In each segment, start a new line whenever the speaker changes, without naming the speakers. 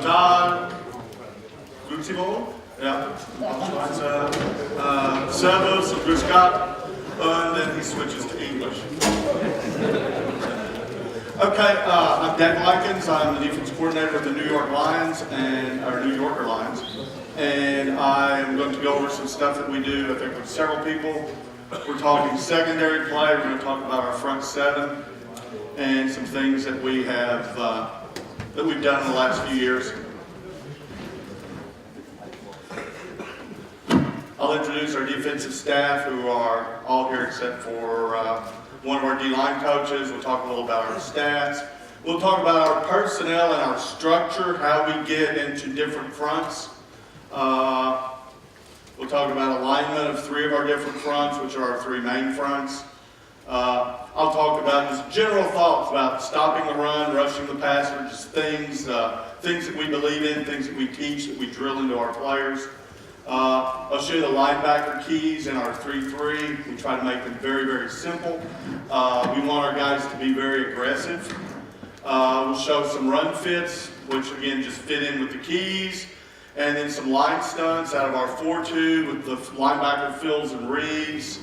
total ja, servus, grüß Gott, and then he switches to English. Okay, I'm Dan Likins. I'm the defense coordinator of the New York Lions our New Yorker Lions, and I am going to go over some stuff that we do. I think with several people. We're talking secondary play. We're going to talk about our front seven and some things that we have that we've done in the last few years. I'll introduce our defensive staff, who are all here except for one of our D-line coaches. We'll talk a little about our stats. We'll talk about our personnel and our structure, how we get into different fronts. We'll talk about alignment of three of our different fronts, which are our three main fronts. I'll talk about just general thoughts about stopping the run, rushing the passer, just things that we believe in, things that we teach, that we drill into our players. I'll show you the linebacker keys in our 3-3. We try to make them very, very simple. We want our guys to be very aggressive. We'll show some run fits, which again just fit in with the keys. And then some line stunts out of our 4-2 with the linebacker fills and reads.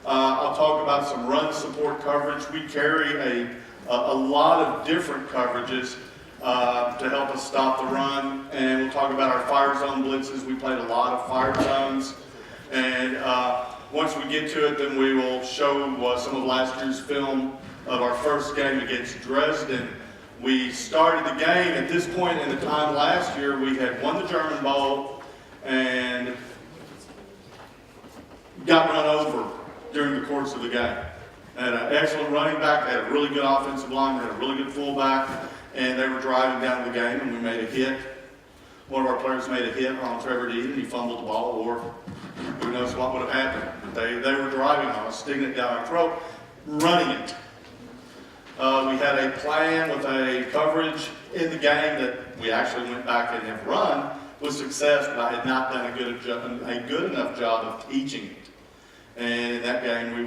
I'll talk about some run support coverage. We carry a lot of different coverages to help us stop the run. And we'll talk about our fire zone blitzes. We played a lot of fire zones. And once we get to it, then we will show some of last year's film of our first game against Dresden. We started the game at this point in the time last year. We had won the German Bowl and got run over during the course of the game. Had an excellent running back, had a really good offensive line, had a really good fullback, and they were driving down the game, and we made a hit. One of our players made a hit on Trevor Dean, and he fumbled the ball, or who knows what would have happened. But they were driving on us, sticking it down our throat, running it. We had a plan with a coverage in the game that we actually went back and have run with success, but I had not done a good enough job of teaching it. And in that game, we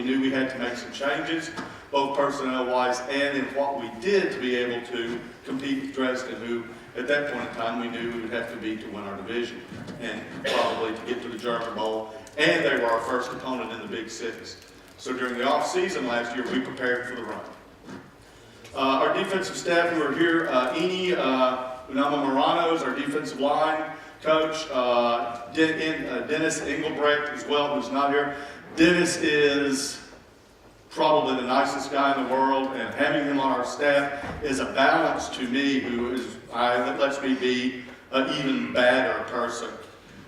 knew we had to make some changes, both personnel-wise and in what we did to be able to compete with Dresden, who at that point in time we knew we would have to beat to win our division and probably to get to the German Bowl. And they were our first opponent in the Big Six. So during the off-season last year, we prepared for the run. Our defensive staff who are here, Eni Unama Morano is our defensive line coach. Dennis Engelbrecht as well, who's not here. Dennis is probably the nicest guy in the world, and having him on our staff is a balance to me that lets me be an even badder person,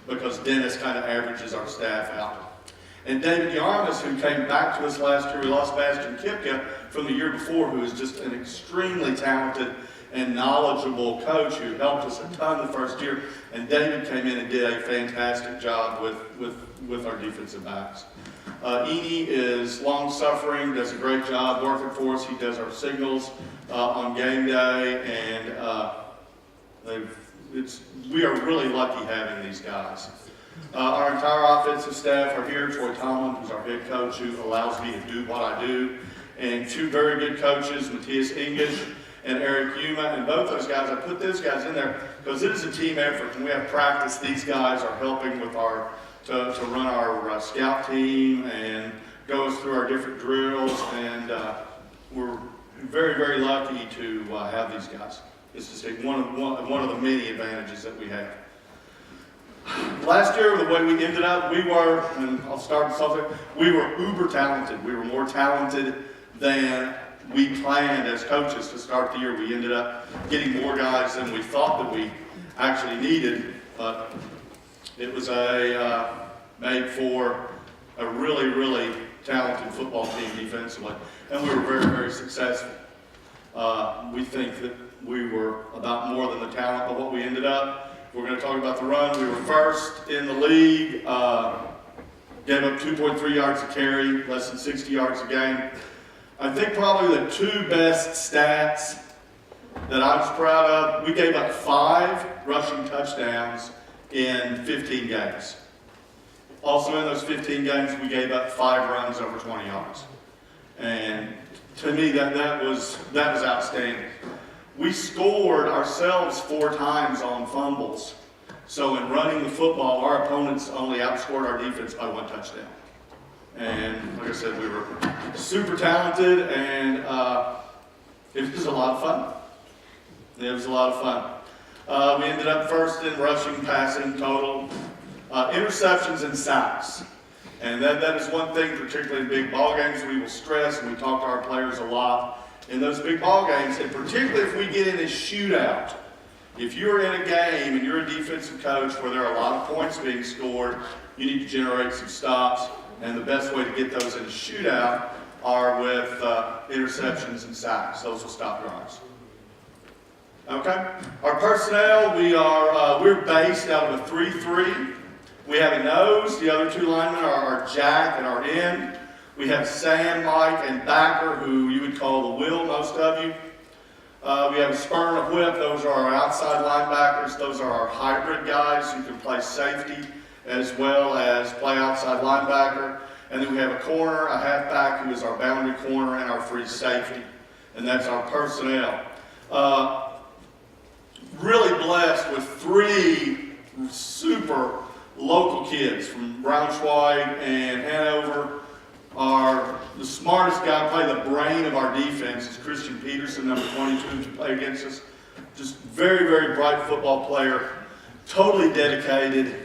because Dennis kind of averages our staff out. And David Yarmus, who came back to us last year, we lost Bastian Kipka from the year before, who is just an extremely talented and knowledgeable coach who helped us a ton the first year. And David came in and did a fantastic job with our defensive backs. Eni is long-suffering, does a great job working for us. He does our signals on game day, and we are really lucky having these guys. Our entire offensive staff are here. Troy Tomlin, who's our head coach, who allows me to do what I do, and two very good coaches, Matthias Engish and Eric Yuma, and both those guys, I put those guys in there because it is a team effort. When we have practice, these guys are helping with to run our scout team and go us through our different drills, and we're very, very lucky to have these guys. It's just one of the many advantages that we have. Last year, the way we ended up, and I'll start this off, we were uber talented. We were more talented than we planned as coaches to start the year. We ended up getting more guys than we thought that we actually needed, but it was made for a really, really talented football team defensively, and we were very, very successful. We think that we were about more than the talent of what we ended up. We're going to talk about the run. We were first in the league, gave up 2.3 yards a carry, less than 60 yards a game. I think probably the two best stats that I was proud of, we gave up 5 rushing touchdowns in 15 games. Also in those 15 games, we gave up 5 runs over 20 yards. And to me, that was outstanding. we scored ourselves 4 times on fumbles. So in running the football, our opponents only outscored our defense by 1 touchdown. And like I said, we were super talented, and it was a lot of fun. It was a lot of fun. We ended up first in rushing, passing, total, interceptions, and sacks. And that is one thing, particularly in big ball games, we will stress, and we talk to our players a lot in those big ball games, and particularly if we get in a shootout. If you're in a game and you're a defensive coach where there are a lot of points being scored, you need to generate some stops, and the best way to get those in a shootout are with interceptions and sacks. Those will stop drives. Okay? Our personnel, we're based out of a 3-3. We have a nose. The other 2 linemen are our jack and our end. We have Sam, Mike, and Backer, who you would call the will, most of you. We have a spur and a whip. Those are our outside linebackers. Those are our hybrid guys who can play safety as well as play outside linebacker. And then we have a corner, a halfback, who is our boundary corner, and our free safety. And that's our personnel. Really blessed with 3 super local kids from Braunschweig and Hanover. The smartest guy, probably the brain of our defense, is Christian Peterson, number 22, to play against us. Just very, very bright football player, totally dedicated.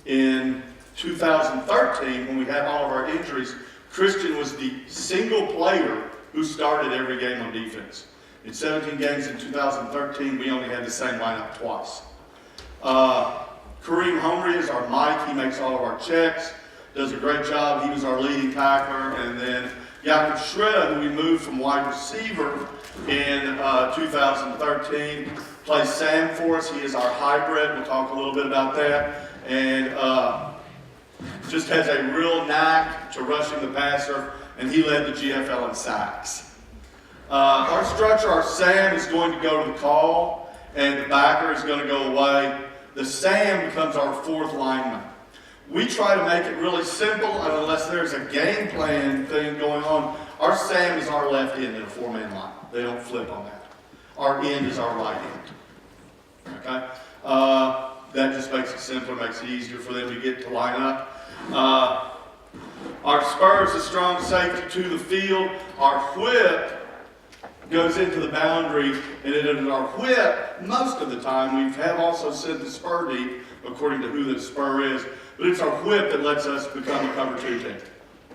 In 2013, when we had all of our injuries, Christian was the single player who started every game on defense. In 17 games in 2013, we only had the same lineup twice. Kareem Homry is our Mike. He makes all of our checks, does a great job. He was our leading tackler. And then Jakob Schroeder, who we moved from wide receiver in 2013, plays Sam for us. He is our hybrid. We'll talk a little bit about that. And just has a real knack to rushing the passer, and he led the GFL in sacks. Our structure, our Sam is going to go to the call, and the backer is going to go away. The Sam becomes our 4th lineman. We try to make it really simple, and unless there's a game plan thing going on, our Sam is our left end in a 4-man line. They don't flip on that. Our end is our right end. Okay? That just makes it simpler, makes it easier for them to get to line up. Our spur is a strong safety to the field. Our whip goes into the boundary, and it is our whip most of the time. We have also sent the spur deep, according to who the spur is, but it's our whip that lets us become a cover 2 team.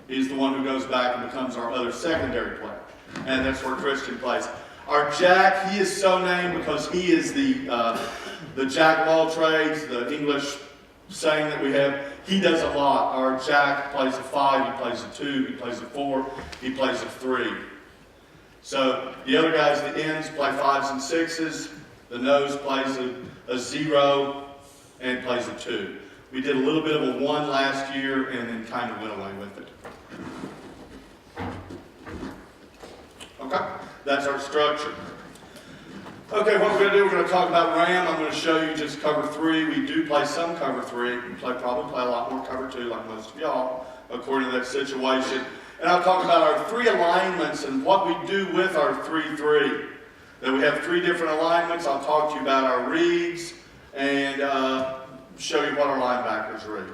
He's the one who goes back and becomes our other secondary player, and that's where Christian plays. Our jack, he is so named because he is the jack of all trades, the English saying that we have. He does a lot. Our jack plays a 5, he plays a 2, he plays a 4, he plays a 3. So the other guys, the ends, play 5s and 6s. The nose plays a 0 and plays a 2. We did a little bit of a 1 last year and then kind of went away with it. Okay, that's our structure. Okay, what we're going to do, we're going to talk about Ram. I'm going to show you just cover 3. We do play some cover 3. We probably play a lot more cover 2 like most of y'all, according to that situation. And I'll talk about our 3 alignments and what we do with our 3-3. Then we have 3 different alignments. I'll talk to you about our reads and show you what our linebackers read.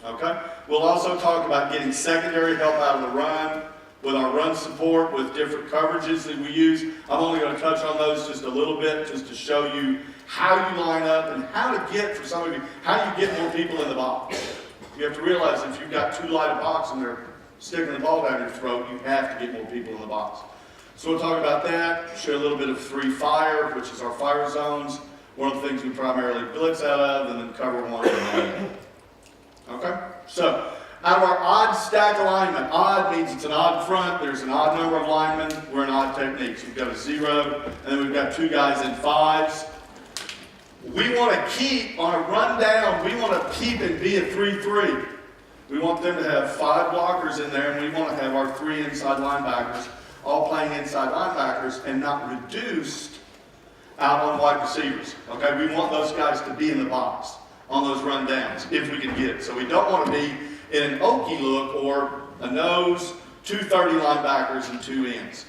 Okay? We'll also talk about getting secondary help out of the run, with our run support, with different coverages that we use. I'm only going to touch on those just a little bit, just to show you how you line up and how to get, for some of you, how you get more people in the box. You have to realize if you've got 2 light box and they're sticking the ball down your throat, you have to get more people in the box. So we'll talk about that, show a little bit of 3 fire, which is our fire zones, one of the things we primarily blitz out of, and then cover 1 of Okay? So, out of our odd stack alignment, odd means it's an odd front, there's an odd number of linemen, we're in odd techniques. We've got a 0, and then we've got 2 guys in 5s. We want to keep, on a run down, we want to keep and be a 3-3. We want them to have 5 blockers in there, and we want to have our 3 inside linebackers, all playing inside linebackers, and not reduced out on wide receivers. Okay, we want those guys to be in the box on those run downs, if we can get it. So we don't want to be in an okie look or a nose, 2 30 linebackers and 2 ends.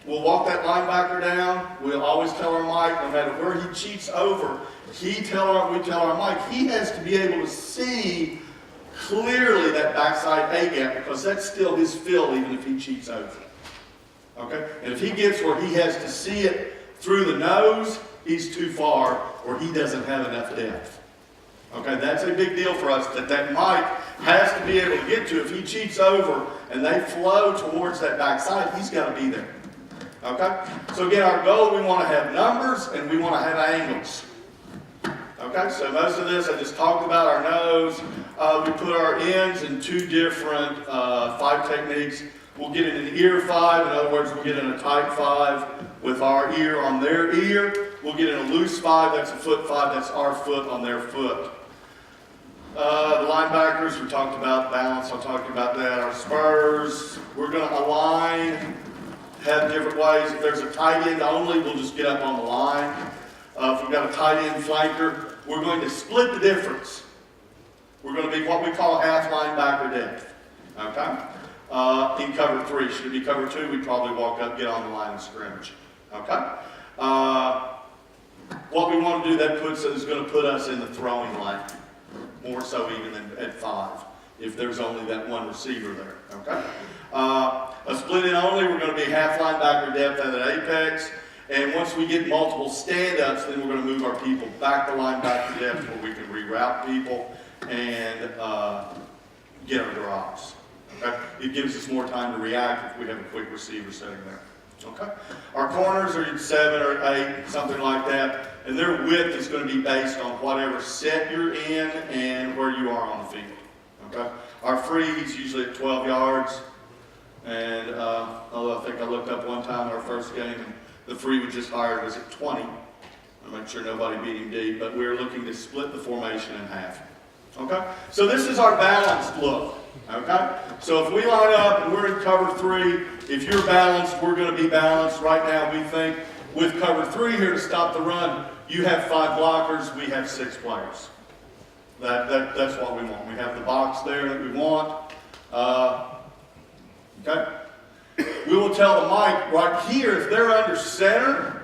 We'll walk that linebacker down. We'll always tell our Mike, no matter where he cheats over, we tell our Mike, he has to be able to see clearly that backside A gap, because that's still his fill even if he cheats over. Okay? And if he gets where he has to see it through the nose, he's too far, or he doesn't have enough depth. Okay, that's a big deal for us, that Mike has to be able to get to. If he cheats over and they flow towards that backside, he's got to be there. Okay? So again, our goal, we want to have numbers and we want to have angles. Okay, so most of this I just talked about. Our nose. We put our ends in two different 5 techniques. We'll get in an ear 5. In other words, we'll get in a tight 5 with our ear on their ear. We'll get in a loose 5. That's a foot 5. That's our foot on their foot. The linebackers, we talked about balance. I'll talk about that. Our spurs, we're going to align, have different ways. If there's a tight end only, we'll just get up on the line. If we've got a tight end flanker, we're going to split the difference. We're going to be what we call half linebacker depth. Okay? In cover 3. Should it be cover 2, we'd probably walk up, get on the line of scrimmage. Okay? What we want to do, that is going to put us in the throwing lane. More so even than at 5, if there's only that one receiver there. Okay? A split in only, we're going to be half linebacker depth at an apex. And once we get multiple stand-ups, then we're going to move our people back to linebacker depth where we can reroute people and get our drops. Okay? It gives us more time to react if we have a quick receiver sitting there. Okay? Our corners are 7 or 8, something like that, and their width is going to be based on whatever set you're in and where you are on the field. Okay? Our free, he's usually at 12 yards, and although I think I looked up one time in our first game, and the free we just hired was at 20. I'm not sure nobody beat him deep, but we're looking to split the formation in half. Okay? So this is our balanced look. Okay? So if we line up and we're in cover 3, if you're balanced, we're going to be balanced. Right now we think with cover 3 here to stop the run, you have 5 blockers, we have 6 players. That's what we want. We have the box there that we want. Okay? We will tell the Mike right here, if they're under center,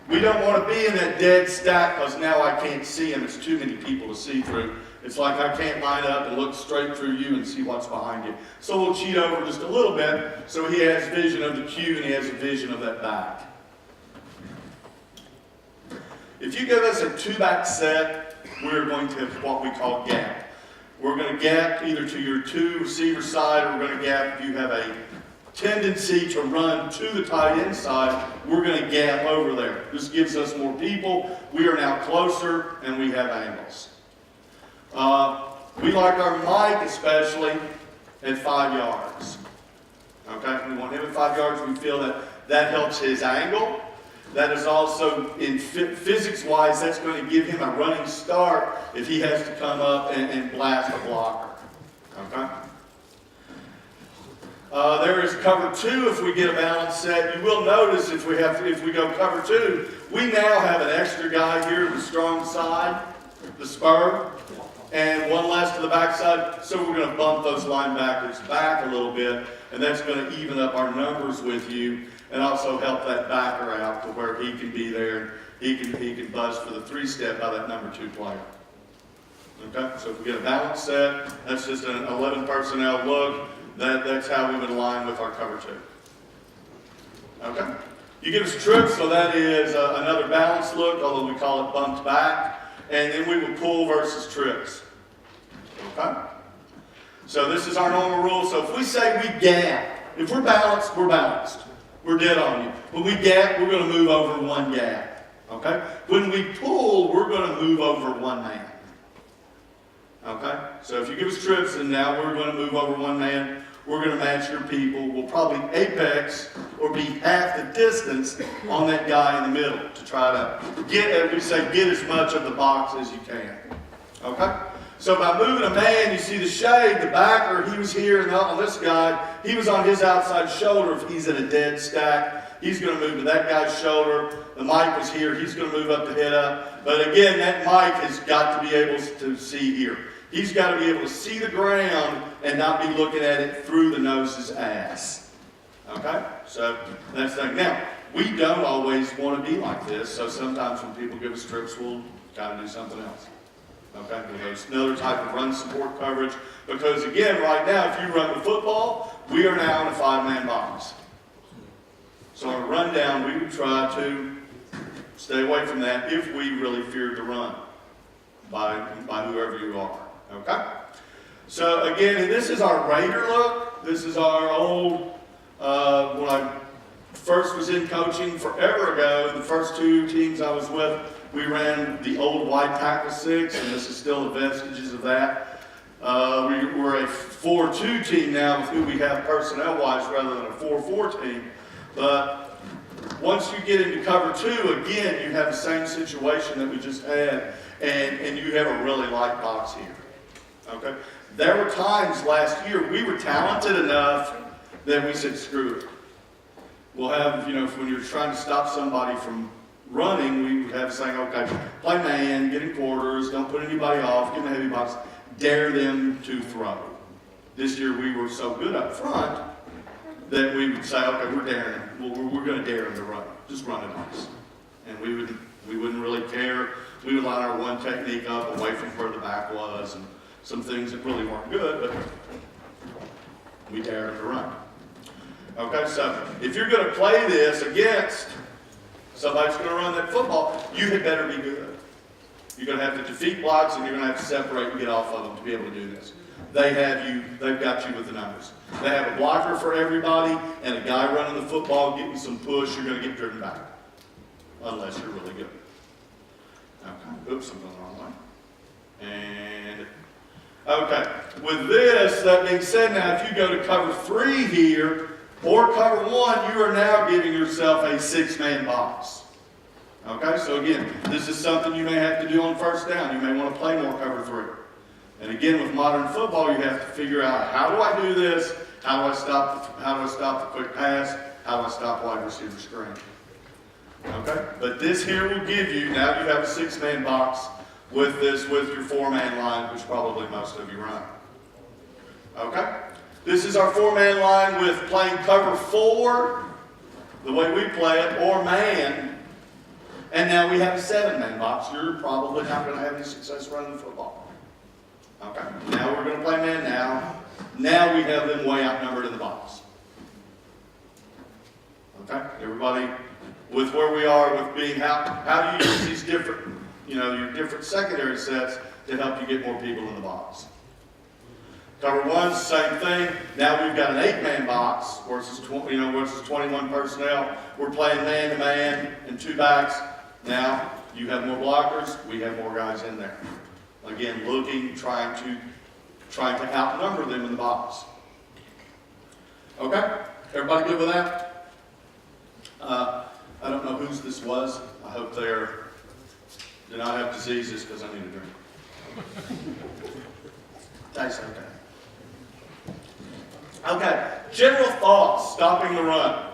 we don't want to be in that dead stack because now I can't see them. It's too many people to see through. It's like I can't line up and look straight through you and see what's behind you. So we'll cheat over just a little bit so he has vision of the cue and he has a vision of that back. If you give us a 2-back set, we're going to have what we call gap. We're going to gap either to your 2 receiver side, or we're going to gap if you have a tendency to run to the tight end side, we're going to gap over there. This gives us more people. We are now closer and we have angles. We like our Mike especially at 5 yards. Okay, we want him at 5 yards. We feel that helps his angle. That is also, in physics-wise, that's going to give him a running start if he has to come up and blast a blocker. Okay. There is cover 2 if we get a balanced set. You will notice if we go cover 2, we now have an extra guy here, the strong side, the spur, and one less to the backside. So we're going to bump those linebackers back a little bit, and that's going to even up our numbers with you, and also help that backer out to where he can be there. He can buzz for the 3-step by that number 2 player. Okay, so if we get a balanced set, that's just an 11 personnel look. That's how we would align with our cover 2. Okay? You give us trips, so that is another balanced look, although we call it bumped back. And then we would pull versus trips. Okay? So this is our normal rule. So if we say we gap, if we're balanced, we're balanced. We're dead on you. When we gap, we're going to move over 1 gap. Okay? When we pull, we're going to move over 1 man. Okay? So if you give us trips and now we're going to move over 1 man, we're going to match your people. We'll probably apex or be half the distance on that guy in the middle to try to get as much of the box as you can. Okay? So by moving a man, you see the shade, the backer, he was here, and on this guy, he was on his outside shoulder. If he's in a dead stack, he's going to move to that guy's shoulder. The Mike was here, he's going to move up to head up. But again, that Mike has got to be able to see here. He's got to be able to see the ground and not be looking at it through the nose's ass. Okay? So that's the thing. Now, we don't always want to be like this, so sometimes when people give us trips, we'll kind of do something else. Okay? There's another type of run support coverage, because again, right now, if you run the football, we are now in a 5-man box. So on a rundown, we would try to stay away from that if we really feared the run by whoever you are. Okay? So again, and this is our Raider look. This is our old, when I first was in coaching forever ago, the first 2 teams I was with, we ran the old wide tackle 6, and this is still the vestiges of that. We're a 4-2 team now with who we have personnel-wise rather than a 4-4 team. But once you get into cover 2, again, you have the same situation that we just had, and you have a really light box here. Okay? There were times last year we were talented enough that we said, screw it. We'll have, when you're trying to stop somebody from running, we would have saying, okay, play man, get in quarters, don't put anybody off, give them a heavy box, dare them to throw. This year we were so good up front that we would say, okay, we're daring them. We're going to dare them to run. Just run it on us. And we wouldn't really care. We would line our one technique up away from where the back was and some things that really weren't good, but we dared them to run. Okay, so if you're going to play this against somebody's going to run that football, you had better be good. You're going to have to defeat blocks, and you're going to have to separate and get off of them to be able to do this. They've got you with the numbers. They have a blocker for everybody, and a guy running the football getting some push, you're going to get driven back. Unless you're really good. Okay, oops, I'm going the wrong way. And, okay, with this, that being said, now if you go to cover 3 here, or cover 1, you are now giving yourself a 6-man box. Okay, so again, this is something you may have to do on first down. You may want to play more cover 3. And again, with modern football, you have to figure out, how do I do this? How do I stop the quick pass? How do I stop wide receiver screen? Okay, but this here will give you, now you have a 6-man box with this, with your 4-man line, which probably most of you run. Okay? This is our 4-man line with playing cover 4, the way we play it, or man. And now we have a 7-man box. You're probably not going to have any success running the football. Okay, now we're going to play man now. Now we have them way outnumbered in the box. Okay, everybody, with where we are, with being, how do you use these different, your different secondary sets to help you get more people in the box? Cover 1's the same thing. Now we've got an 8-man box versus 21 personnel. We're playing man-to-man and 2 backs. Now you have more blockers. We have more guys in there. Again, trying to outnumber them in the box. Okay, everybody good with that? I don't know whose this was. I hope they do not have diseases, because I need a drink. Tastes okay. Okay, general thoughts, stopping the run.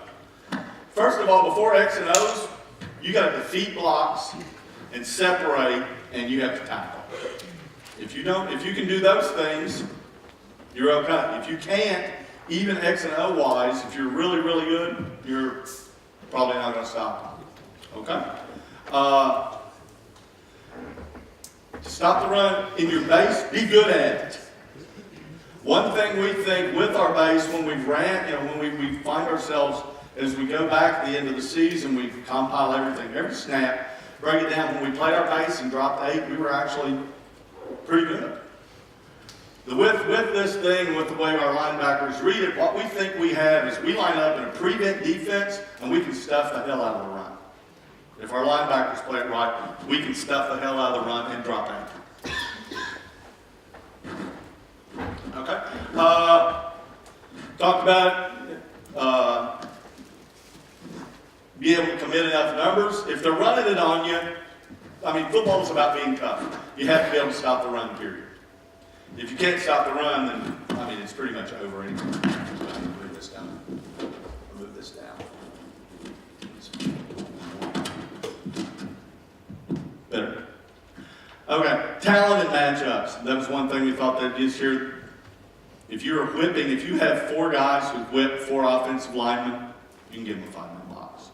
First of all, before X and O's, you got to defeat blocks and separate, and you have to tackle. If you can do those things, you're okay. If you can't, even X and O wise, if you're really, really good, you're probably not going to stop them. Okay? To stop the run in your base, be good at it. One thing we think with our base, when we've ran, when we find ourselves, as we go back at the end of the season, we compile everything, every snap, break it down. When we played our base and dropped 8, we were actually pretty good. With this thing, with the way our linebackers read it, what we think we have is we line up in a prevent defense, and we can stuff the hell out of the run. If our linebackers play it right, we can stuff the hell out of the run and drop 8. Okay. Talked about be able to commit enough numbers. If they're running it on you, football is about being tough. You have to be able to stop the run, period. If you can't stop the run, then, it's pretty much over anyway. Move this down. Move this down. Better. Okay, talent and matchups. That was one thing we thought they'd use here. If you're whipping, if you have 4 guys who whip 4 offensive linemen, you can give them a 5-man box.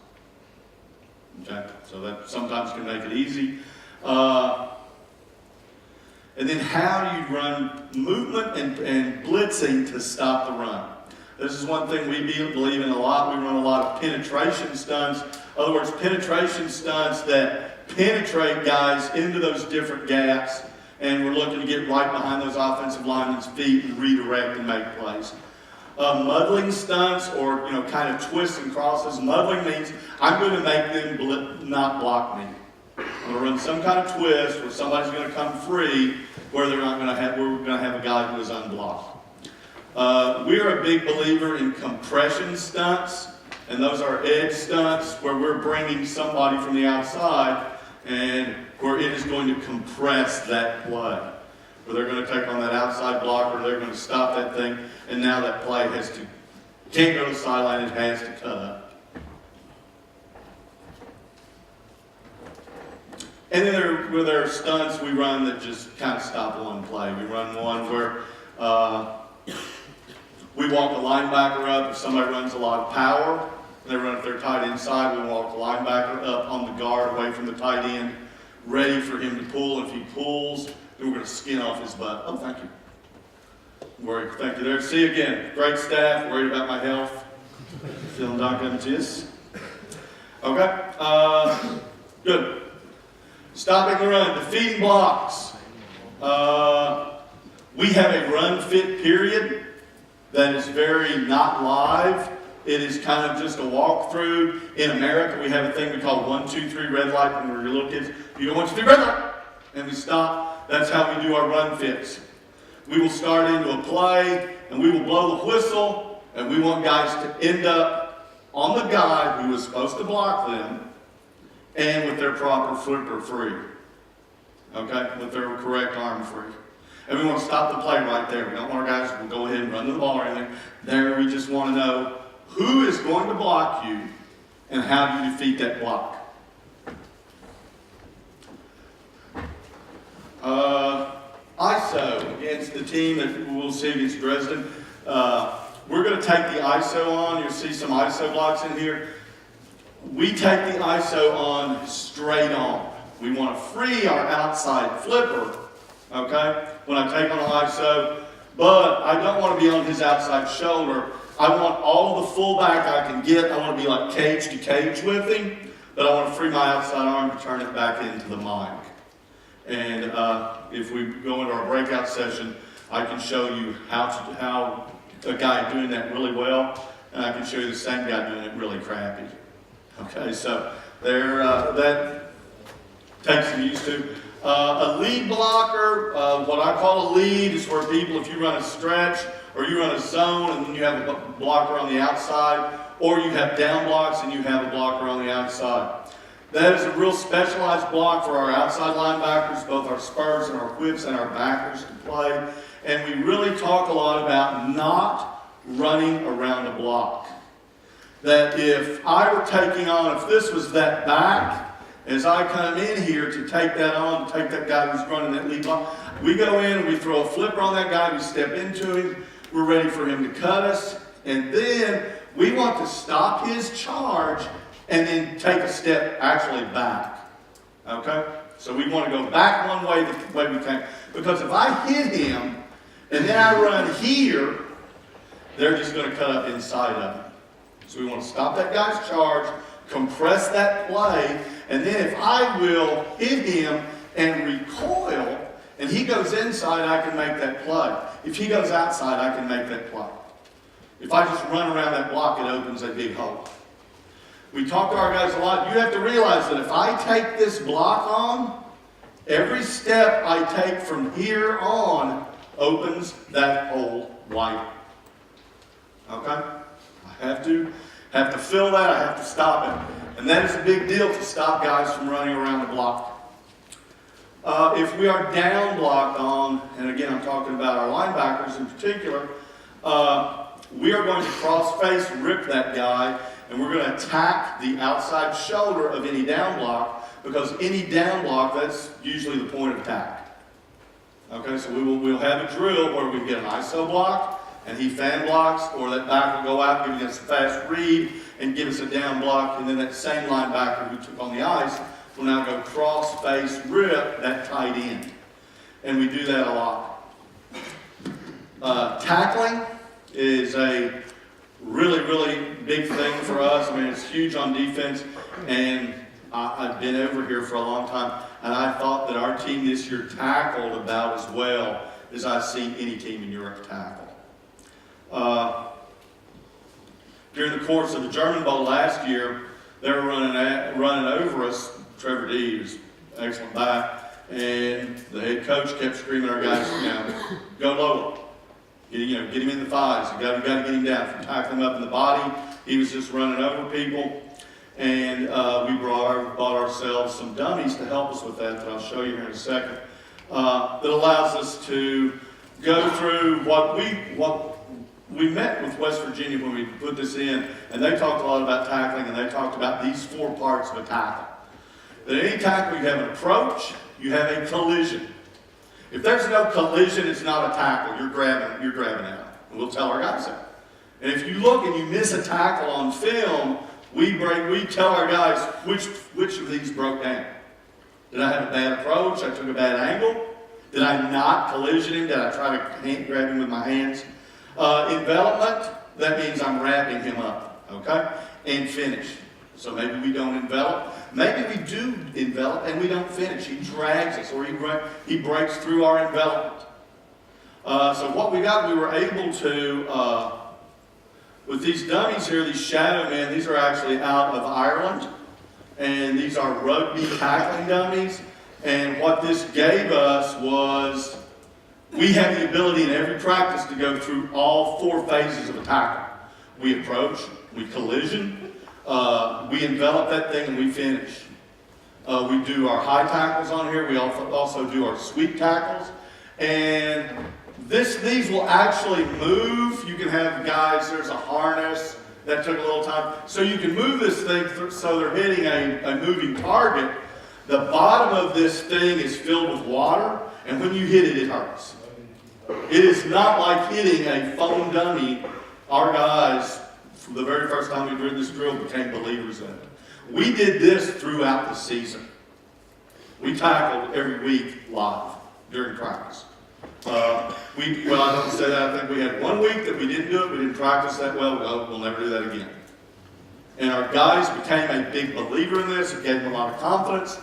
Okay? So that sometimes can make it easy. And then how do you run movement and blitzing to stop the run? This is one thing we believe in a lot. We run a lot of penetration stunts. In other words, penetration stunts that penetrate guys into those different gaps, and we're looking to get right behind those offensive linemen's feet and redirect and make plays. Muddling stunts, or kind of twists and crosses. Muddling means I'm going to make them not block me. I'm going to run some kind of twist where somebody's going to come free, where they're not going to have. We're going to have a guy who is unblocked. We're a big believer in compression stunts, and those are edge stunts where we're bringing somebody from the outside and where it is going to compress that play. Where they're going to take on that outside blocker, they're going to stop that thing, and now that play can't go to the sideline, it has to cut up. And then there are stunts we run that just kind of stop one play. We run one where we walk the linebacker up. If somebody runs a lot of power, if they're tight inside, we walk the linebacker up on the guard away from the tight end, ready for him to pull. If he pulls, then we're going to skin off his butt. Oh, thank you. Thank you there. See you again. Great staff. Worried about my health. Feeling conscious. Okay. Good. Stopping the run. Defeating blocks. We have a run fit period that is very not live. It is kind of just a walkthrough. In America, we have a thing we call 1, 2, 3 red light when we're little kids. You go 1, 2, 3 red light, and we stop. That's how we do our run fits. We will start into a play, and we will blow the whistle, and we want guys to end up on the guy who was supposed to block them, and with their proper flipper free. Okay, with their correct arm free. And we want to stop the play right there. We don't want our guys to go ahead and run to the ball or anything. There, we just want to know who is going to block you and how do you defeat that block. ISO against the team that we'll see against Dresden. We're going to take the ISO on. You'll see some ISO blocks in here. We take the ISO on straight on. We want to free our outside flipper, okay, when I take on the ISO, but I don't want to be on his outside shoulder. I want all the fullback I can get. I want to be like cage to cage with him, but I want to free my outside arm to turn it back into the mic. And if we go into our breakout session, I can show you how a guy doing that really well, and I can show you the same guy doing it really crappy. Okay, so there, that takes some used to. A lead blocker, what I call a lead is where people, if you run a stretch or you run a zone and then you have a blocker on the outside, or you have down blocks and you have a blocker on the outside. That is a real specialized block for our outside linebackers, both our spurs and our whips and our backers to play. And we really talk a lot about not running around a block. That if I were taking on, if this was that back, as I come in here to take that on, to take that guy who's running that lead block, we go in and we throw a flipper on that guy, we step into him, we're ready for him to cut us, and then we want to stop his charge and then take a step actually back. Okay? So we want to go back one way the way we can. Because if I hit him and then I run here, they're just going to cut up inside of him. So we want to stop that guy's charge, compress that play, and then if I will hit him and recoil, and he goes inside, I can make that play. If he goes outside, I can make that play. If I just run around that block, it opens a big hole. We talk to our guys a lot. You have to realize that if I take this block on, every step I take from here on opens that hole wider. Okay? I have to fill that. I have to stop it. And that is a big deal to stop guys from running around the block. If we are down blocked on, and again I'm talking about our linebackers in particular, we are going to cross-face rip that guy, and we're going to attack the outside shoulder of any down block, because any down block, that's usually the point of attack. Okay, so we'll have a drill where we get an ISO block, and he fan blocks, or that back will go out, giving us a fast read, and give us a down block, and then that same linebacker who took on the ice will now go cross, face, rip that tight end. And we do that a lot. Tackling is a really, really big thing for us. I mean, it's huge on defense, and I've been over here for a long time, and I thought that our team this year tackled about as well as I've seen any team in Europe tackle. During the course of the German Bowl last year, they were running over us. Trevor D was excellent back, and the head coach kept screaming at our guys, go lower. Get him in the thighs. You got to get him down. If you tackle him up in the body, he was just running over people. And we bought ourselves some dummies to help us with that I'll show you here in a second. That allows us to go through what we met with West Virginia when we put this in, and they talked a lot about tackling, and they talked about these 4 parts of a tackle. That any tackle, you have an approach, you have a collision. If there's no collision, it's not a tackle. You're grabbing at it. And we'll tell our guys that. And if you look and you miss a tackle on film, we tell our guys which of these broke down. Did I have a bad approach? I took a bad angle? Did I not collision him? Did I try to grab him with my hands? Envelopment, that means I'm wrapping him up, okay? And finish. So maybe we don't envelop. Maybe we do envelop and we don't finish. He drags us, or he breaks through our envelopment. So what we got, we were able to, with these dummies here, these shadow men, these are actually out of Ireland. And these are rugby tackling dummies. And what this gave us was, we have the ability in every practice to go through all 4 phases of a tackle. We approach, we collision, we envelop that thing, and we finish. We do our high tackles on here. We also do our sweep tackles. And these will actually move. You can have guys, there's a harness. That took a little time. So you can move this thing so they're hitting a moving target. The bottom of this thing is filled with water, and when you hit it, it hurts. It is not like hitting a foam dummy. Our guys, from the very first time we did this drill, became believers in it. We did this throughout the season. We tackled every week live during practice. I don't say that. I think we had 1 week that we didn't do it. We didn't practice that well. We'll never do that again. And our guys became a big believer in this. It gave them a lot of confidence.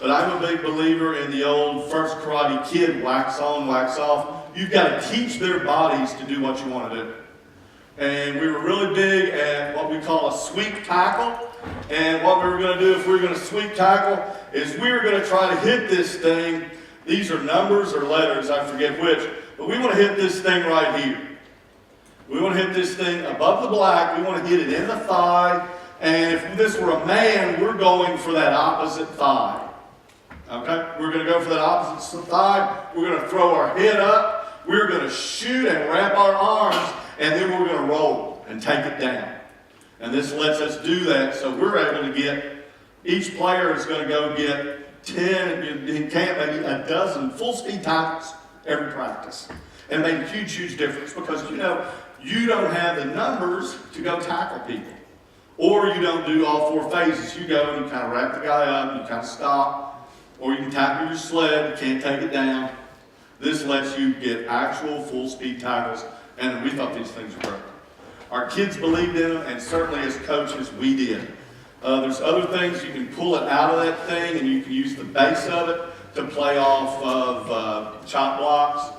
But I'm a big believer in the old first Karate Kid, wax on, wax off. You've got to teach their bodies to do what you want to do. And we were really big at what we call a sweep tackle. And what we were going to do if we were going to sweep tackle is we were going to try to hit this thing. These are numbers or letters, I forget which. But we want to hit this thing right here. We want to hit this thing above the black. We want to hit it in the thigh. And if this were a man, we're going for that opposite thigh. Okay? We're going to go for that opposite thigh. We're going to throw our head up. We're going to shoot and wrap our arms. And then we're going to roll and take it down. And this lets us do that. So we're able to get, each player is going to go get 10, maybe a dozen full-speed tackles every practice. And it made a huge, huge difference because, you don't have the numbers to go tackle people. Or you don't do all 4 phases. You go and you kind of wrap the guy up, and you kind of stop. Or you can tackle your sled, you can't take it down. This lets you get actual full-speed tackles, and we thought these things were great. Our kids believed in them, and certainly as coaches, we did. There's other things. You can pull it out of that thing, and you can use the base of it to play off of chop blocks.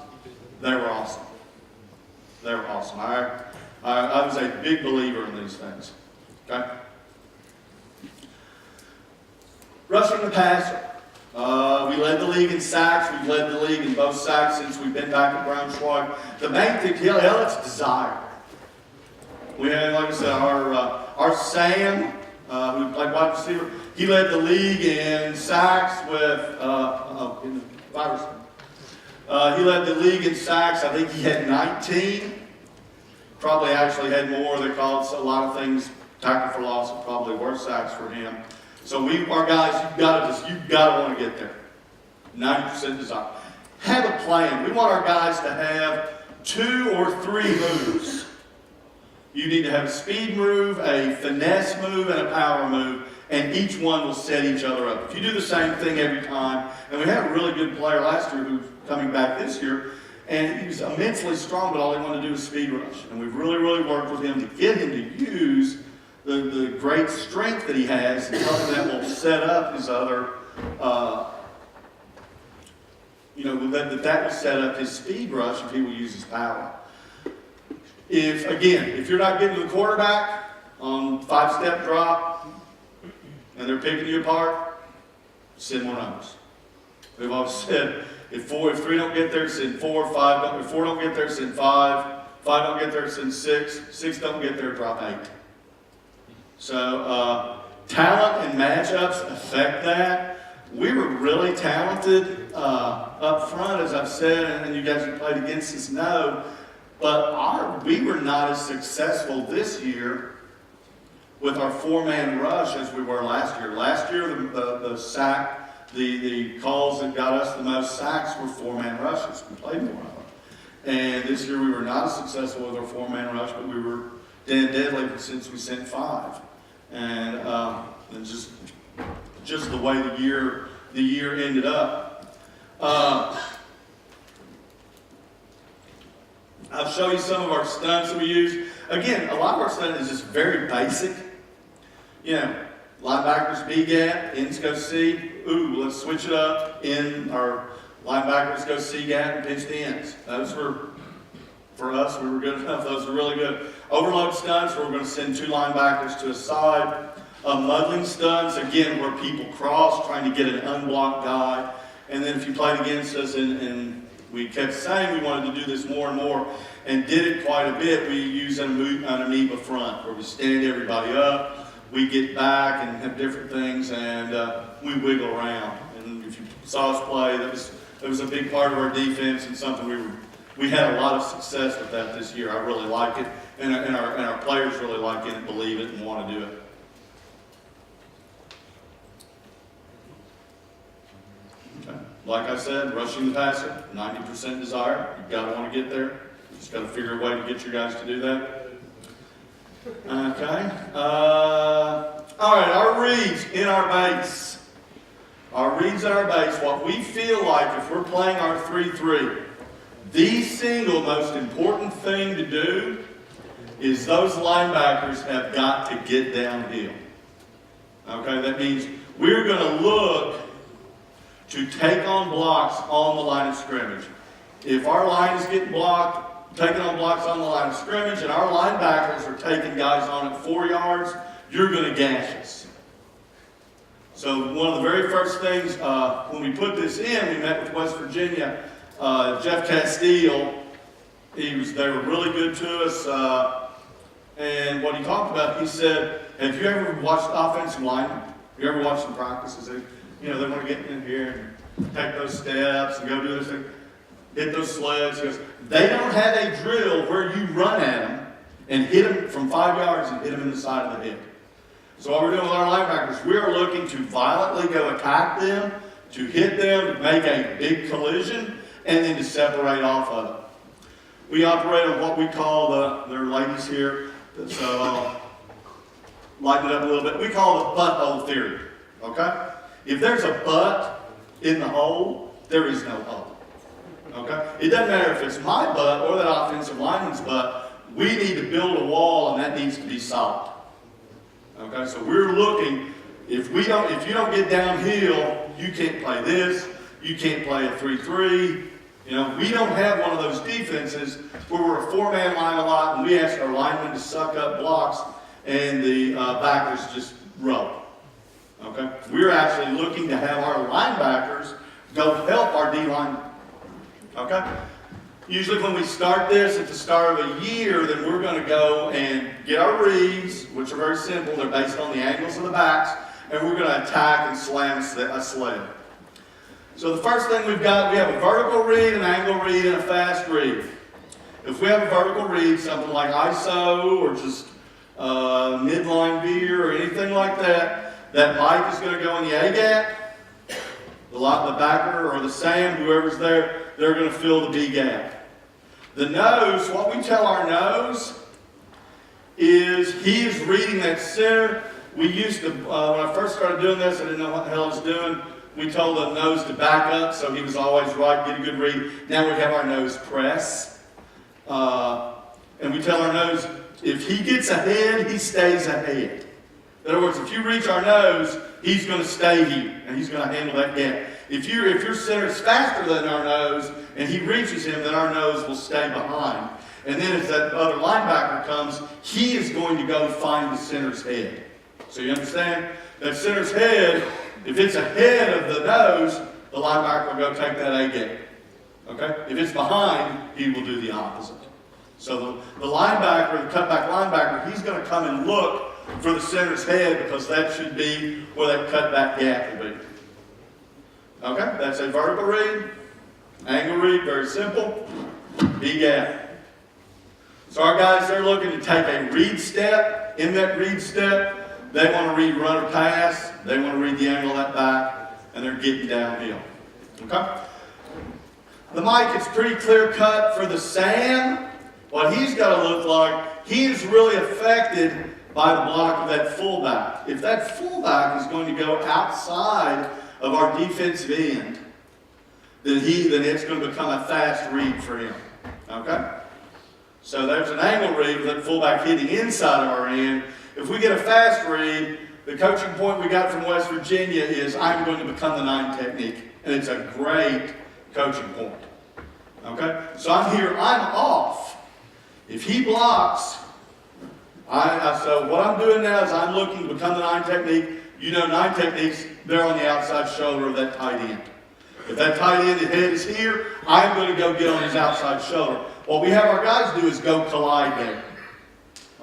They were awesome. They were awesome. I was a big believer in these things. Okay? Rushing the passer. We led the league in sacks. We've led the league in both sacks since we've been back at Braunschweig. The main thing, it's desire. We had, like I said, our Sam, who played wide receiver, he led the league in sacks with, in the virus. He led the league in sacks. I think he had 19. Probably actually had more. They called a lot of things tackle for loss and probably worse sacks for him. So our guys, you've got to want to get there. 90% desire. Have a plan. We want our guys to have 2 or 3 moves. You need to have a speed move, a finesse move, and a power move, and each one will set each other up. If you do the same thing every time, and we had a really good player last year who's coming back this year, and he was immensely strong, but all he wanted to do was speed rush. And we've really, really worked with him to get him to use the great strength that he has, and something that will set up his other, that will set up his speed rush if he will use his power. If you're not getting to the quarterback on 5-step drop, and they're picking you apart, send more numbers. We've always said, if 3 don't get there, send 4, if 4 don't get there, send 5 don't get there, send 6 don't get there, drop 8. So, talent and matchups affect that. We were really talented up front, as I've said, and you guys who played against us know, but we were not as successful this year with our 4-man rush as we were last year. Last year, the calls that got us the most sacks were 4-man rushes. We played more of them. And this year we were not as successful with our 4-man rush, but we were deadly since we sent 5. And just the way the year ended up. I'll show you some of our stunts that we use. Again, a lot of our stunt is just very basic. Linebackers B gap, ends go C. Ooh, let's switch it up. Our linebackers go C gap and pinch the ends. Those were, for us, we were good enough. Those were really good. Overload stunts, where we're going to send 2 linebackers to a side. Muddling stunts, again, where people cross, trying to get an unblocked guy. And then if you played against us and we kept saying we wanted to do this more and more, and did it quite a bit, we use an amoeba front, where we stand everybody up. We get back and have different things, and we wiggle around. And if you saw us play, that was a big part of our defense, and something we had a lot of success with that this year. I really like it, and our players really like it and believe it and want to do it. Okay. Like I said, rushing the passer, 90% desire. You've got to want to get there. You just got to figure a way to get your guys to do that. Okay. All right, our reads in our base. Our reads in our base, what we feel like if we're playing our 3-3, the single most important thing to do is those linebackers have got to get downhill. Okay, that means we're going to look to take on blocks on the line of scrimmage. If our line is getting blocked, taking on blocks on the line of scrimmage, and our linebackers are taking guys on at 4 yards, you're going to gash us. So one of the very first things, when we put this in, we met with West Virginia. Jeff Castile, they were really good to us. And what he talked about, he said, have you ever watched offensive linemen? Have you ever watched them practices? They want to get in here and take those steps and go do this thing. Hit those sleds. He goes, they don't have a drill where you run at them and hit them from 5 yards and hit them in the side of the head. So what we're doing with our linebackers, we are looking to violently go attack them, to hit them, to make a big collision, and then to separate off of it. We operate on what we call there are ladies here, so I'll lighten it up a little bit. We call the butthole theory, okay? If there's a butt in the hole, there is no hole. Okay? It doesn't matter if it's my butt or that offensive lineman's butt. We need to build a wall, and that needs to be solid. Okay? So we're looking. If you don't get downhill, you can't play this. You can't play a 3-3. We don't have one of those defenses where we're a 4-man line a lot, and we ask our linemen to suck up blocks, and the backers just roll. Okay? We're actually looking to have our linebackers go help our D-line. Okay? Usually when we start this at the start of a year, then we're going to go and get our reads, which are very simple. They're based on the angles of the backs, and we're going to attack and slam a sled. So the first thing we have a vertical read, an angle read, and a fast read. If we have a vertical read, something like ISO or just midline veer or anything like that, that pipe is going to go in the A-gap. The backer or the Sam, whoever's there, they're going to fill the B gap. The nose, what we tell our nose is he is reading that center. We used to, when I first started doing this, I didn't know what the hell I was doing. We told the nose to back up so he was always right, get a good read. Now we have our nose press. And we tell our nose, if he gets ahead, he stays ahead. In other words, if you reach our nose, he's going to stay here, and he's going to handle that gap. If your center is faster than our nose, and he reaches him, then our nose will stay behind. And then as that other linebacker comes, he is going to go find the center's head. So you understand? That center's head, if it's ahead of the nose, the linebacker will go take that A gap. Okay? If it's behind, he will do the opposite. So the linebacker, the cutback linebacker, he's going to come and look for the center's head because that should be where that cutback gap will be. Okay? That's a vertical read. Angle read, very simple. B gap. So our guys, they're looking to take a read step. In that read step, they want to read run or pass. They want to read the angle of that back, and they're getting downhill. Okay? The mic is pretty clear cut for the Sam. What he's got to look like, he is really affected by the block of that fullback. If that fullback is going to go outside of our defensive end, then it's going to become a fast read for him. Okay? So there's an angle read with that fullback hitting inside of our end. If we get a fast read, the coaching point we got from West Virginia is I'm going to become the 9 technique. And it's a great coaching point. Okay? So I'm here, I'm off. If he blocks, so what I'm doing now is I'm looking to become the 9 technique. You know 9 techniques, they're on the outside shoulder of that tight end. If that tight end head is here, I'm going to go get on his outside shoulder. What we have our guys do is go collide there.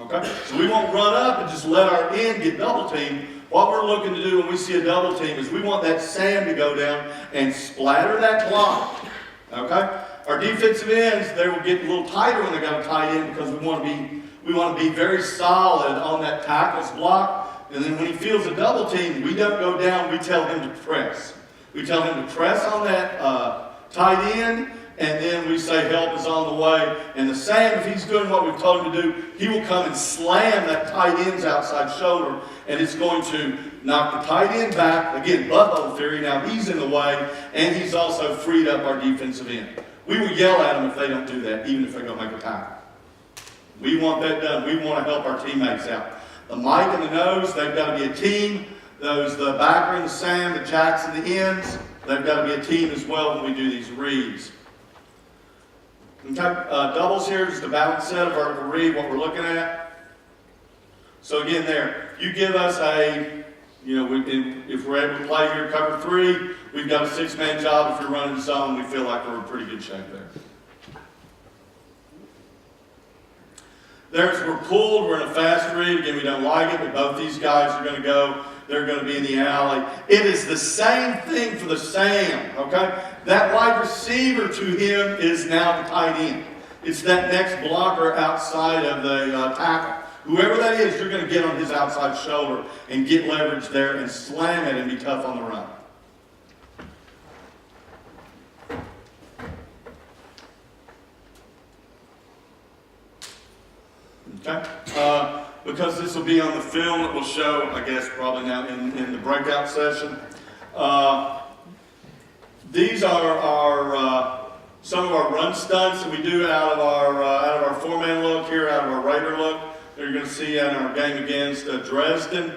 Okay? So we won't run up and just let our end get double teamed. What we're looking to do when we see a double team is we want that Sam to go down and splatter that block. Okay? Our defensive ends, they will get a little tighter when they got a tight end because we want to be very solid on that tackle's block. And then when he feels a double team, we don't go down, we tell him to press. We tell him to press on that tight end, and then we say help is on the way. And the Sam, if he's doing what we've told him to do, he will come and slam that tight end's outside shoulder, and it's going to knock the tight end back. Again, butthole theory, now he's in the way, and he's also freed up our defensive end. We will yell at them if they don't do that, even if they go make a tackle. We want that done. We want to help our teammates out. The mic and the nose, they've got to be a team. The backer and the Sam, the jacks and the ends, they've got to be a team as well when we do these reads. Okay, doubles here, just a balanced set of vertical read, what we're looking at. So again there, you give us if we're able to play here cover 3, we've got a 6-man job. If you're running zone, we feel like we're in pretty good shape there. We're pulled, we're in a fast read. Again, we don't like it, but both these guys are going to go. They're going to be in the alley. It is the same thing for the Sam, okay? That wide receiver to him is now the tight end. It's that next blocker outside of the tackle. Whoever that is, you're going to get on his outside shoulder and get leverage there and slam it and be tough on the run. Okay? Because this will be on the film, it will show, I guess, probably now in the breakout session. These are some of our run stunts that we do out of our 4-man look here, out of our Raider look. That you're going to see in our game against Dresden.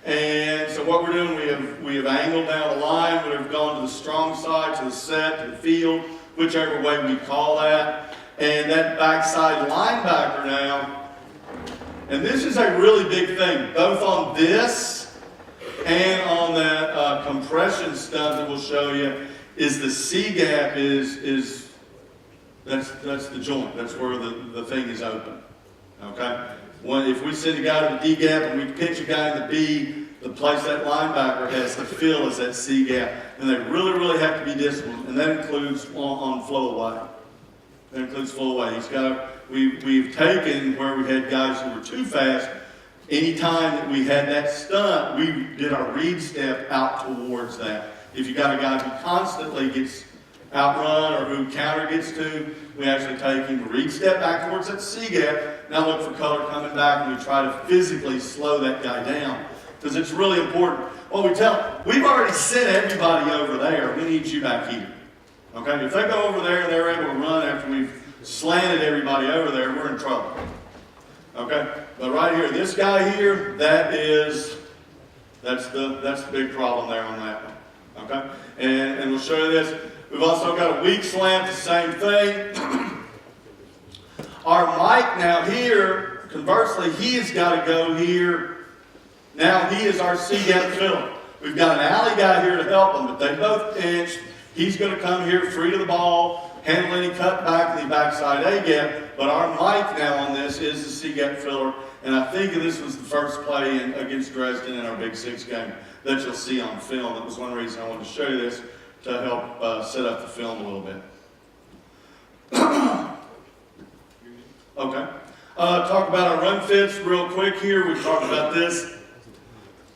And so what we're doing, we have angled down the line. We've gone to the strong side, to the set, to the field, whichever way we call that. And that backside linebacker now. And this is a really big thing, both on this and on that compression stuff that we'll show you, is the C gap that's the joint. That's where the thing is open. Okay? If we send a guy to the D gap and we pitch a guy in the B, the place that linebacker has to fill is that C gap. And they really, really have to be disciplined. And that includes on flow away. That includes flow away. We've taken where we had guys who were too fast. Anytime that we had that stunt, we did our read step out towards that. If you got a guy who constantly gets outrun or who counter gets to, we actually take him, read step back towards that C gap, now look for color coming back, and we try to physically slow that guy down. Because it's really important. Well, we've already sent everybody over there, we need you back here. Okay, if they go over there and they're able to run after we've slanted everybody over there, we're in trouble. Okay, but right here, this guy here, that's the big problem there on that one. Okay, and we'll show you this. We've also got a weak slant, the same thing. Our Mike now here, conversely, he has got to go here. Now he is our C-gap filler. We've got an alley guy here to help him, but they both pinched. He's going to come here free to the ball, handle any cut back in the backside A-gap. But our Mike now on this is the C-gap filler. And I think this was the first play against Dresden in our Big Six game that you'll see on film. That was one reason I wanted to show you this, to help set up the film a little bit. Okay. Talk about our run fits real quick here. We've talked about this.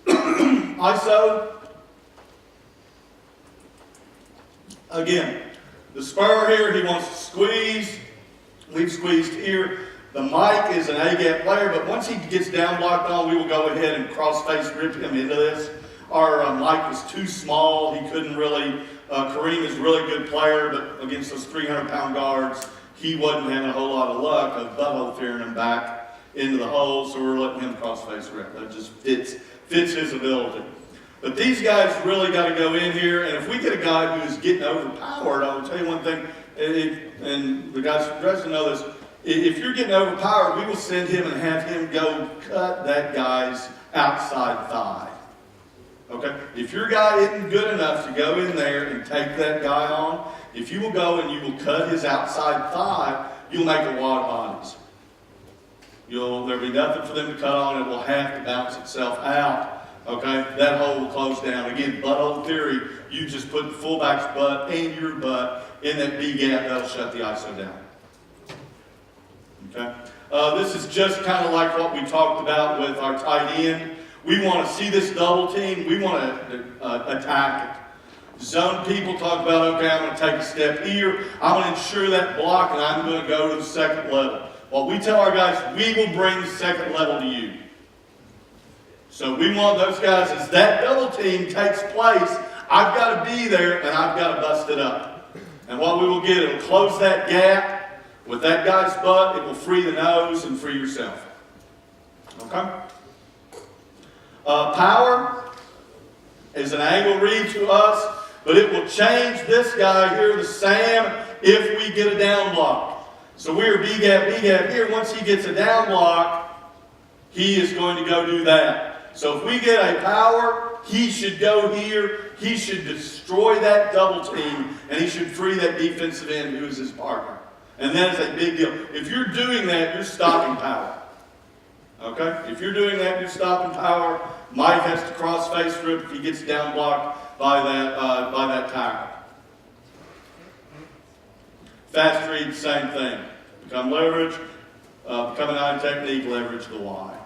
ISO. Again, the spur here, he wants to squeeze. We've squeezed here. The Mike is an A-gap player, but once he gets down blocked on, we will go ahead and cross-face rip him into this. Our Mike was too small. He couldn't really, Kareem is a really good player, but against those 300-pound guards, he wasn't having a whole lot of luck of butthole fearing him back into the hole, so we're letting him cross-face rip. That just fits his ability. But these guys really got to go in here, and if we get a guy who's getting overpowered, I will tell you one thing, and the guys from Dresden know this, if you're getting overpowered, we will send him and have him go cut that guy's outside thigh. Okay? If your guy isn't good enough to go in there and take that guy on, if you will go and you will cut his outside thigh, you'll make a wad bodies. There'll be nothing for them to cut on. It will have to bounce itself out. Okay? That hole will close down. Again, butthole theory, you just put the fullback's butt and your butt in that B gap. That'll shut the ISO down. Okay? This is just kind of like what we talked about with our tight end. We want to see this double team. We want to attack it. Zone people talk about, okay, I'm going to take a step here. I'm going to ensure that block, and I'm going to go to the second level. Well, we tell our guys, we will bring the second level to you. So we want those guys, as that double team takes place, I've got to be there, and I've got to bust it up. And what we will get, it'll close that gap. With that guy's butt, it will free the nose and free yourself. Okay? Power is an angle read to us, but it will change this guy here, the Sam, if we get a down block. So we're B-gap here. Once he gets a down block, he is going to go do that. So if we get a power, he should go here. He should destroy that double team, and he should free that defensive end who is his partner. And that is a big deal. If you're doing that, you're stopping power. Okay? If you're doing that, you're stopping power. Mike has to cross-face rip if he gets down blocked by that tackle. Fast read, same thing. Become leverage, become an eye technique, leverage the Y.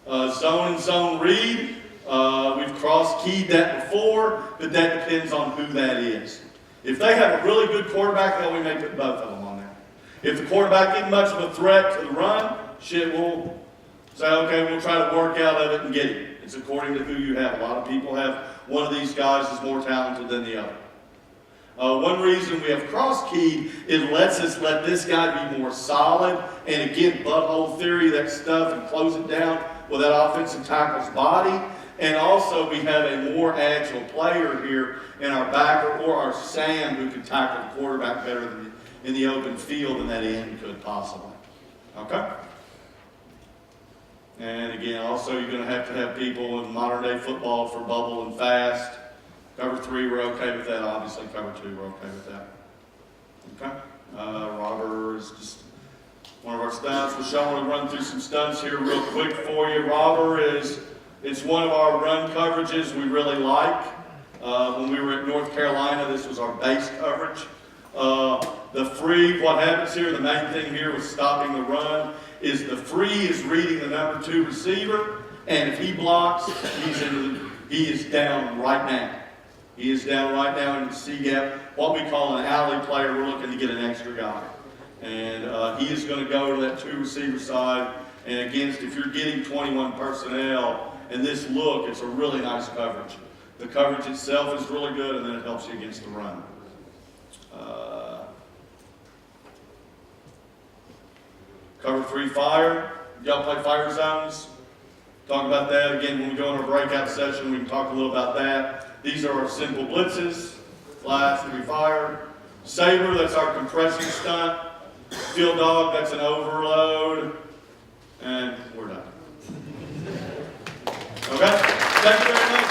Zone and zone read. We've cross-keyed that before, but that depends on who that is. If they have a really good quarterback, then we may put both of them on there. If the quarterback isn't much of a threat to the run, we'll say, okay, we'll try to work out of it and get it. It's according to who you have. A lot of people have one of these guys is more talented than the other. One reason we have cross-keyed, it lets us let this guy be more solid. And again, butthole theory, that stuff, and close it down with that offensive tackle's body. And also we have a more agile player here in our backer or our Sam who can tackle the quarterback better than in the open field than that end could possibly. Okay? And again, also you're going to have people in modern day football for bubble and fast. Cover 3, we're okay with that. Obviously, cover 2, we're okay with that. Okay? Robber is just one of our stunts. We're going to run through some stunts here real quick for you. Robber it's one of our run coverages we really like. When we were at North Carolina, this was our base coverage. The free, what happens here, the main thing here with stopping the run, is the free is reading the number 2 receiver, and if he blocks, he is down right now. He is down right now in the C gap, what we call an alley player. We're looking to get an extra guy. And he is going to go to that 2 receiver side. And against, if you're getting 21 personnel in this look, it's a really nice coverage. The coverage itself is really good, and then it helps you against the run. Cover 3 fire. Y'all play fire zones? Talk about that again when we go in our breakout session. We can talk a little about that. These are our simple blitzes. Flats, 3 fire. Saber, that's our compression stunt. Field dog, that's an overload. And we're done. Okay? Thank you very much.